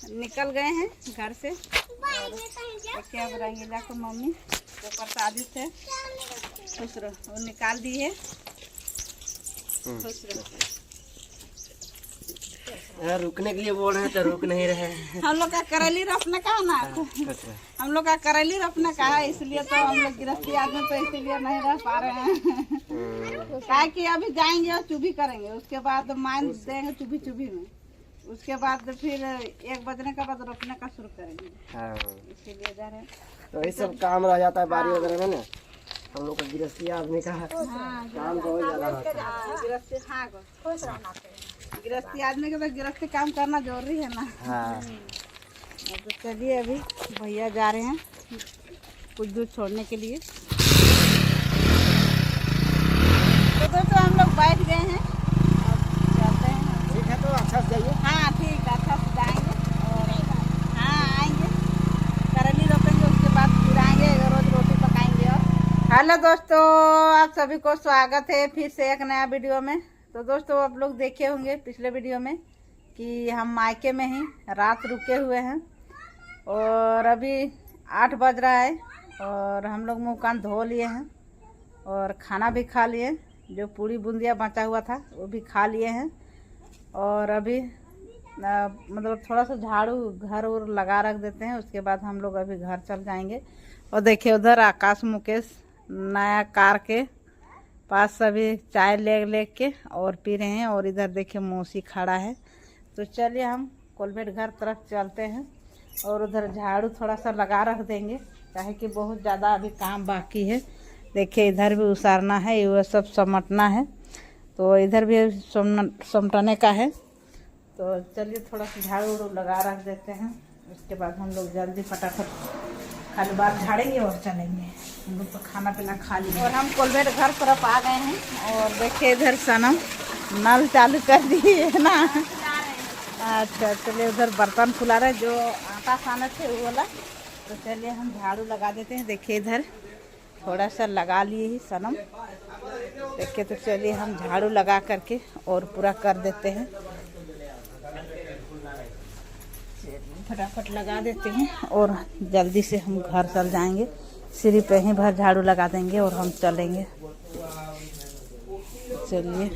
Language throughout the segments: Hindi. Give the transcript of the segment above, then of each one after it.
निकल गए हैं घर से। और क्या रंगीला को मम्मी जो प्रसादी थे खुश रहो वो निकाल दी है। खुश रहो। रुकने के लिए बोल रहे हैं तो रुक नहीं रहे। हम लोग का करेली रोपने का है ना, हम लोग का करेली रोपने का है, इसलिए तो हम लोग गृहस्थी आदमी तो इसीलिए नहीं रह पा रहे हैं। क्या कि अभी जाएंगे और चुभी करेंगे, उसके बाद मान देंगे चुभी चुभी में, उसके बाद फिर 1 बजने के बाद रोपने का शुरू करेंगे। इसीलिए जा रहे हैं। तो ये सब काम रह जाता है बारी वगैरह में ना, हम लोग का गृहस्थी आदमी का काम बहुत ज्यादा रहता है। गृहस्थी आदमी के तो गृहस्थी काम करना जरूरी है ना। हाँ। तो चलिए अभी भैया जा रहे हैं कुछ दूर छोड़ने के लिए। तो दोस्तों हम लोग बैठ गए हैं, अब चलते हैं। ठीक है तो अच्छा से जाइए। हाँ ठीक है, अच्छा से जाएंगे और हाँ आएंगे, करेली रोपेंगे, उसके बाद फिर आएंगे, रोज रोटी पकाएंगे। और हेलो दोस्तों, आप सभी को स्वागत है फिर से एक नया वीडियो में। तो दोस्तों आप लोग देखे होंगे पिछले वीडियो में कि हम मायके में ही रात रुके हुए हैं और अभी 8 बज रहा है और हम लोग मुँह कान धो लिए हैं और खाना भी खा लिए, जो पूरी बूंदिया बचा हुआ था वो भी खा लिए हैं। और अभी मतलब थोड़ा सा झाड़ू घर उर लगा रख देते हैं, उसके बाद हम लोग अभी घर चल जाएंगे। और देखिए उधर आकाश मुकेश नया कार के पास सभी चाय ले के और पी रहे हैं, और इधर देखिए मौसी खड़ा है। तो चलिए हम कोलबेट घर तरफ चलते हैं और उधर झाड़ू थोड़ा सा लगा रख देंगे, काहे कि बहुत ज़्यादा अभी काम बाकी है। देखिए इधर भी उसारना है, ये सब समेटना है, तो इधर भी समेटने का है। तो चलिए थोड़ा सा झाड़ू उड़ू लगा रख देते हैं, उसके बाद हम लोग जल्दी फटाफट खाली बार झाड़ेंगे और चलेंगे। हम लोग तो खाना पीना खा लिए और हम कोलबेट घर तरफ आ गए हैं। और देखिए इधर सनम नल चालू कर दिए है ना। अच्छा चलिए उधर बर्तन फुला रहे जो आटा साने थे वो वाला। तो चलिए हम झाड़ू लगा देते हैं। देखिए इधर थोड़ा सा लगा लिए ही सनम, देखिए। तो चलिए हम झाड़ू लगा करके और पूरा कर देते हैं, फटाफट लगा देते हैं और जल्दी से हम घर चल जाएंगे। सीढ़ी पे ही भर झाड़ू लगा देंगे और हम चलेंगे। चलिए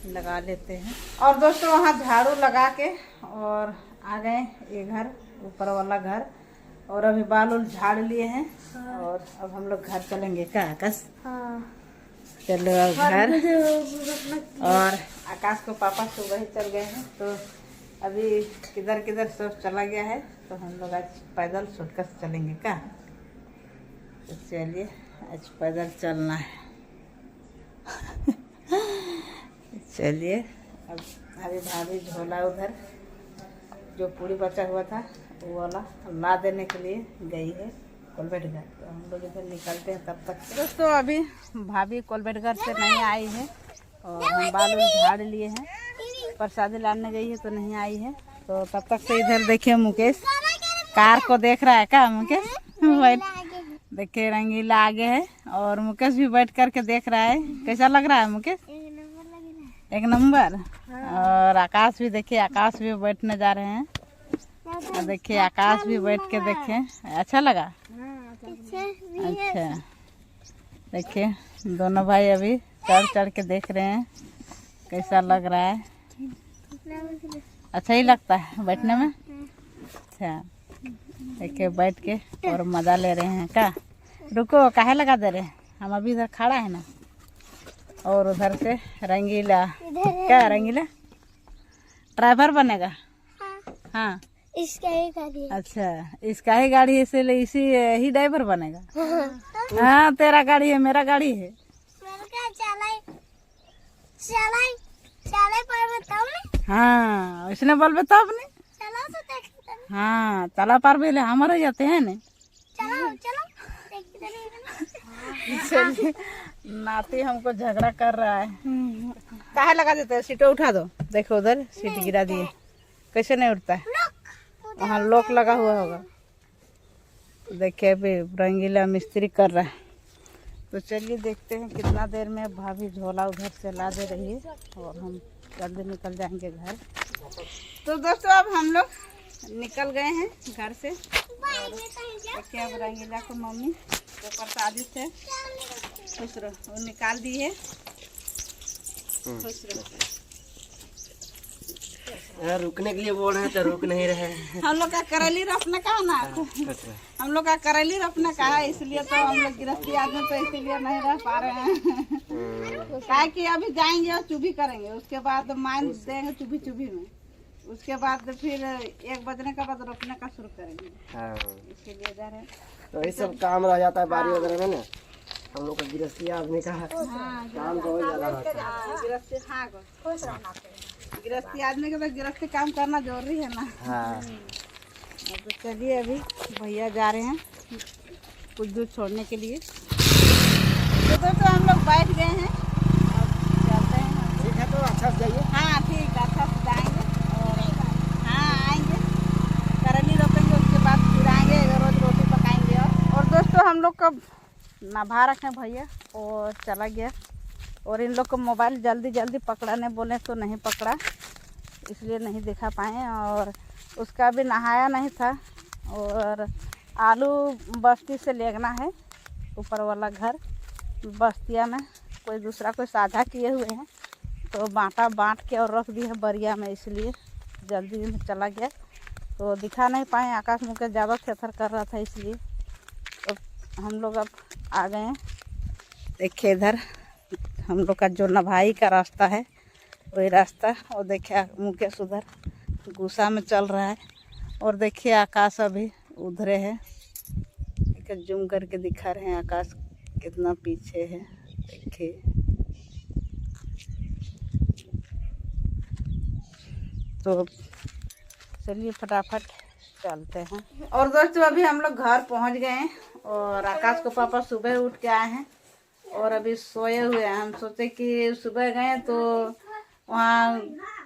लगा लेते हैं। और दोस्तों वहाँ झाड़ू लगा के और आ गए ये घर, ऊपर वाला घर, और अभी बाल उल झाड़ लिए हैं और अब हम लोग घर चलेंगे। क्या आकाश? चलो अब घर। और आकाश को पापा सुबह ही चल गए हैं, तो अभी किधर किधर सब चला गया है, तो हम लोग आज पैदल शॉर्टकट से चलेंगे। क्या? तो चलिए आज पैदल चलना है। चलिए अब अभी भाभी झोला उधर जो पूरी बचा हुआ था वो वाला ला देने के लिए गई है कोलबेट घर। तो हम लोग इधर निकलते हैं तब तक। दोस्तों अभी भाभी कोलबेट घर से नहीं आई है और हम बाल झाड़ लिए हैं, प्रसादी लाने गई है तो नहीं आई है। तो तब तक से इधर देखिए मुकेश कार को देख रहा है। क्या मुकेश? देखिए रंगीला आगे है और मुकेश भी बैठ करके देख रहा है। कैसा लग रहा है मुकेश? 1 नंबर। और आकाश भी देखिए, आकाश भी बैठने जा रहे हैं। और देखिए आकाश भी बैठ के देखे, अच्छा लगा? अच्छा देखिए दोनों भाई अभी चढ़ के देख रहे हैं कैसा लग रहा है। अच्छा ही लगता है बैठने में। अच्छा देखिए बैठ के और मज़ा ले रहे हैं। क्या रुको, काहे लगा दे रहे हैं? हम अभी इधर खड़ा है ना, और उधर से रंगीला। क्या रंगीला ड्राइवर बनेगा? हाँ इसका ही गाड़ी। अच्छा इसका ही गाड़ी है, इसलिए इसी ही ड्राइवर बनेगा। हाँ तेरा गाड़ी है, मेरा गाड़ी है। हाँ इसने बोल तब नहीं। हाँ चला पार भी हमारे जाते हैं न। चलिए नाती हमको झगड़ा कर रहा है। काहे लगा देते हैं? सीटें उठा दो। देखो उधर सीट गिरा दिए, कैसे नहीं उठता है? वहाँ लॉक लगा हुआ होगा। देखिए अभी रंगीला मिस्त्री कर रहा है। तो चलिए देखते हैं कितना देर में भाभी झोला उधर से ला दे रही है और हम जल्दी निकल जाएंगे घर। तो दोस्तों अब हम लोग निकल गए हैं घर से। और क्या रंगीला को मम्मी तो प्रसादी से खुश रहो वो निकाल दी है। खुश रहो। रुकने के लिए बोल रहे हैं तो रुक नहीं रहे। हम लोग का करेली रोपने का है ना, हम लोग का करेली रोपने का है, इसलिए तो हम लोग गृहस्थी आदमी तो इसीलिए नहीं रह पा रहे हैं। क्या कि अभी जाएंगे और चुभी करेंगे, उसके बाद मान देंगे चुभी चुभी में, उसके बाद फिर 1 बजने के बाद रोपने का शुरू करेंगे। इसीलिए जा रहे हैं। तो ये सब काम रह जाता है बारी वगैरह में ना, हम लोग का गृहस्थी आदमी का काम बहुत ज्यादा रहता है। गृहस्थी आदमी का तो गृहस्थी काम करना जरूरी है ना। हाँ। तो चलिए अभी भैया जा रहे हैं कुछ दूर छोड़ने के लिए। तो दोस्तों हम लोग बैठ गए हैं, अब चलते हैं। ठीक है तो अच्छा से जाइए। हाँ ठीक है, अच्छा से जाएंगे और हाँ आएंगे, करेली रोपेंगे, उसके बाद फिर आएंगे, रोज रोटी पकाएंगे। और दोस्तों हम लोग का नभा रखे भैया और चला गया, और इन लोग को मोबाइल जल्दी जल्दी पकड़ाने बोले तो नहीं पकड़ा, इसलिए नहीं दिखा पाए। और उसका भी नहाया नहीं था। और आलू बस्ती से लेना है, ऊपर वाला घर बस्तिया में कोई दूसरा कोई साझा किए हुए हैं, तो बांट के और रख दी है बरिया में, इसलिए जल्दी में चला गया तो दिखा नहीं पाए। आकाश मुझे ज़्यादा थेथर कर रहा था, इसलिए तो हम लोग अब आ गए हैं। देखिए इधर हम लोग का जो नभाई का रास्ता है वही रास्ता, और देखिए मुकेश उधर गुस्सा में चल रहा है, और देखिए आकाश अभी उधरे है। जूम करके दिखा रहे हैं आकाश कितना पीछे है, देखिए। तो चलिए फटाफट चलते हैं। और दोस्तों अभी हम लोग घर पहुंच गए हैं, और आकाश को पापा सुबह उठ के आए हैं और अभी सोए हुए हैं। हम सोचे कि सुबह गए तो वहाँ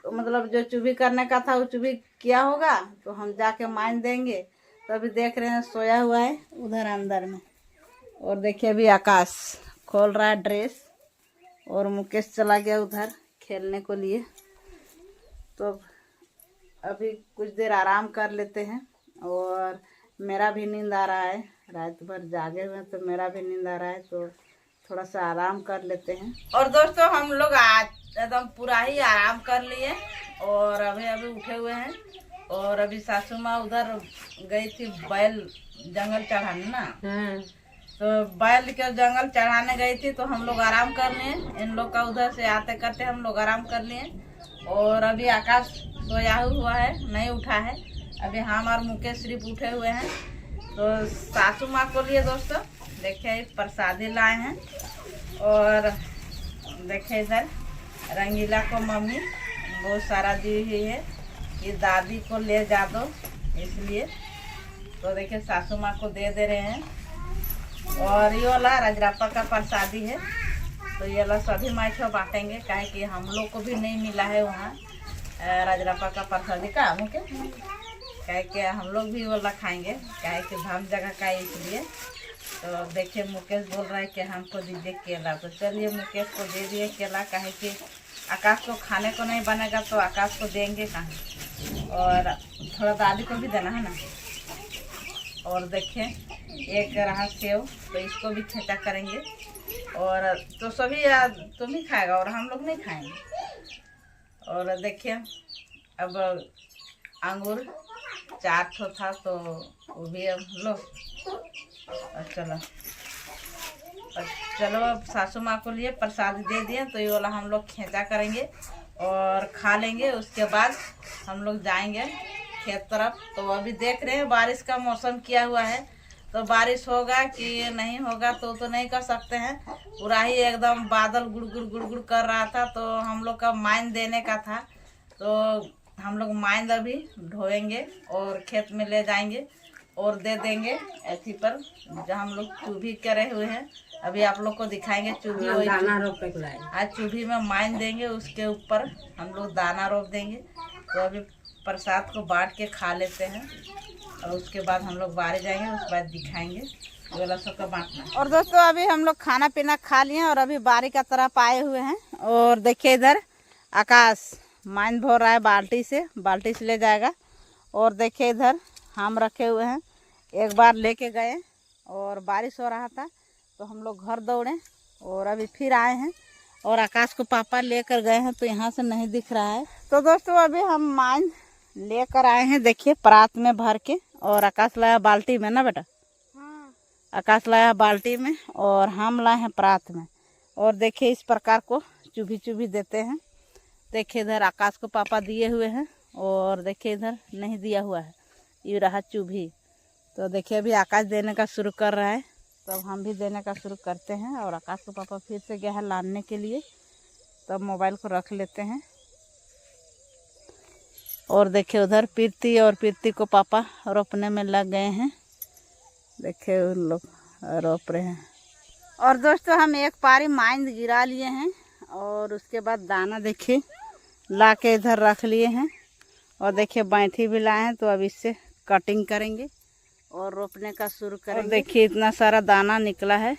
मतलब जो चुभी करने का था वो चुभी किया होगा, तो हम जाके मान देंगे। तो अभी देख रहे हैं सोया हुआ है उधर अंदर में। और देखिए अभी आकाश खोल रहा है ड्रेस, और मुकेश चला गया उधर खेलने को लिए। तो अभी कुछ देर आराम कर लेते हैं, और मेरा भी नींद आ रहा है, रात भर जागे हुए तो मेरा भी नींद आ रहा है, तो थोड़ा सा आराम कर लेते हैं। और दोस्तों हम लोग आज एकदम पूरा ही आराम कर लिए, और अभी उठे हुए हैं। और अभी सासू माँ उधर गई थी बैल जंगल चढ़ाने ना, तो बैल के जंगल चढ़ाने गई थी, तो हम लोग आराम कर लिए। इन लोग का उधर से आते करते हम लोग आराम कर लिए। और अभी आकाश सोया हुआ है, नहीं उठा है। अभी हम और मुकेश सिर्फ उठे हुए हैं। तो सासू माँ को लिए दोस्तों देखिए प्रसादी लाए हैं, और देखिए इधर रंगीला को मम्मी बहुत सारा दी हुई है कि दादी को ले जा दो, इसलिए तो देखिए सासू माँ को दे रहे हैं। और ये वाला रजरप्पा का प्रसादी है, तो ये वाला सभी माइठो बांटेंगे, काहे कि हम लोग को भी नहीं मिला है वहाँ रजरप्पा का प्रसादी का मुके, काहे कि हम लोग भी वाला खाएंगे, काहे कि धाम जगह का है, इसलिए। तो देखिए मुकेश बोल रहा है कि हमको दीजिए केला, तो चलिए मुकेश को दे दिए केला, काहे कि आकाश को खाने को नहीं बनेगा तो आकाश को देंगे कहाँ, और थोड़ा दादी को भी देना है ना। और देखिए एक रहा सेव, तो इसको भी छेचा करेंगे, और तो सभी तुम ही खाएगा और हम लोग नहीं खाएंगे। और देखिए अब अंगूर 4 ठो था, तो वो भी अब लो। चलो अब सासू माँ को लिए प्रसाद दे दिए, तो ये वाला हम लोग खेचा करेंगे और खा लेंगे। उसके बाद हम लोग जाएंगे खेत तरफ। तो अभी देख रहे हैं बारिश का मौसम किया हुआ है, तो बारिश होगा कि नहीं होगा तो नहीं कर सकते हैं। पूरा ही एकदम बादल गुड़ कर रहा था, तो हम लोग का माइन देने का था, तो हम लोग माइन अभी ढोएंगे और खेत में ले जाएंगे और दे देंगे ऐसी पर जहाँ हम लोग चूभी करे हुए हैं। अभी आप लोग को दिखाएंगे चूभी, दाना रोप के लाए आज चूभी में माइन देंगे, उसके ऊपर हम लोग दाना रोप देंगे। तो अभी प्रसाद को बांट के खा लेते हैं, और उसके बाद हम लोग बाहर जाएंगे, उसके बाद दिखाएंगे वाला सबका बांटना। और दोस्तों अभी हम लोग खाना पीना खा लिए और अभी बारी का तरफ आए हुए हैं। और देखिए इधर आकाश माइन भर रहा है बाल्टी से ले जाएगा। और देखिए इधर हम रखे हुए हैं। एक बार लेके गए और बारिश हो रहा था तो हम लोग घर दौड़े और अभी फिर आए हैं और आकाश को पापा लेकर गए हैं तो यहाँ से नहीं दिख रहा है। तो दोस्तों अभी हम मांझ लेकर आए हैं, देखिए परात में भर के, और आकाश लाया बाल्टी में ना बेटा। हाँ। आकाश लाया बाल्टी में और हम लाए हैं परात में। और देखिए इस प्रकार को चुभी चुभी देते हैं। देखिए इधर आकाश को पापा दिए हुए हैं और देखिए इधर नहीं दिया हुआ है, ये रहा चुभी। तो देखिए अभी आकाश देने का शुरू कर रहा है तो अब हम भी देने का शुरू करते हैं। और आकाश को पापा फिर से गया है लाने के लिए, तब मोबाइल को रख लेते हैं। और देखिए उधर पीरती और पीरती को पापा रोपने में लग गए हैं। देखिए उन लोग रोप रहे हैं। और दोस्तों हम एक पारी मांझ गिरा लिए हैं और उसके बाद दाना देखिए ला के इधर रख लिए हैं। और देखिए बैठी भी लाए हैं तो अब इससे कटिंग करेंगे और रोपने का शुरू करेंगे। और देखिए इतना सारा दाना निकला है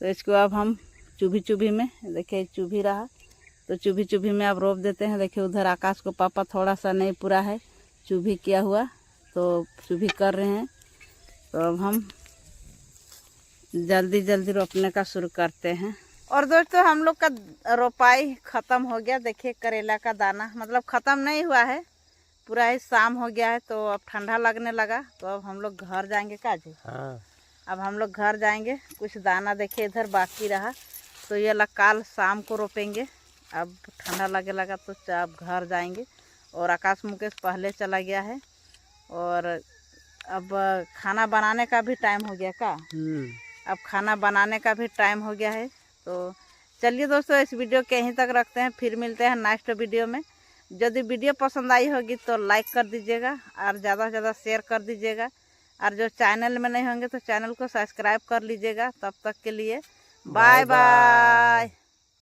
तो इसको अब हम चुभी चुभी में, देखिए चुभी रहा तो चुभी चुभी में अब रोप देते हैं। देखिए उधर आकाश को पापा थोड़ा सा नहीं पूरा है चुभी किया हुआ तो चुभी कर रहे हैं। तो अब हम जल्दी जल्दी रोपने का शुरू करते हैं। और दोस्तों हम लोग का रोपाई ख़त्म हो गया। देखिए करेला का दाना मतलब ख़त्म नहीं हुआ है, पूरा ही शाम हो गया है तो अब ठंडा लगने लगा तो अब हम लोग घर जाएंगे काजी। हाँ। अब हम लोग घर जाएंगे। कुछ दाना देखिए इधर बाकी रहा तो ये लग काल शाम को रोपेंगे। अब ठंडा लगे लगा तो अब घर जाएंगे। और आकाश मुकेश पहले चला गया है और अब खाना बनाने का भी टाइम हो गया का। अब खाना बनाने का भी टाइम हो गया है। तो चलिए दोस्तों इस वीडियो के यहीं तक रखते हैं, फिर मिलते हैं नेक्स्ट वीडियो में। यदि वीडियो पसंद आई होगी तो लाइक कर दीजिएगा और ज़्यादा से ज़्यादा शेयर कर दीजिएगा। और जो चैनल में नहीं होंगे तो चैनल को सब्सक्राइब कर लीजिएगा। तब तक के लिए बाय बाय।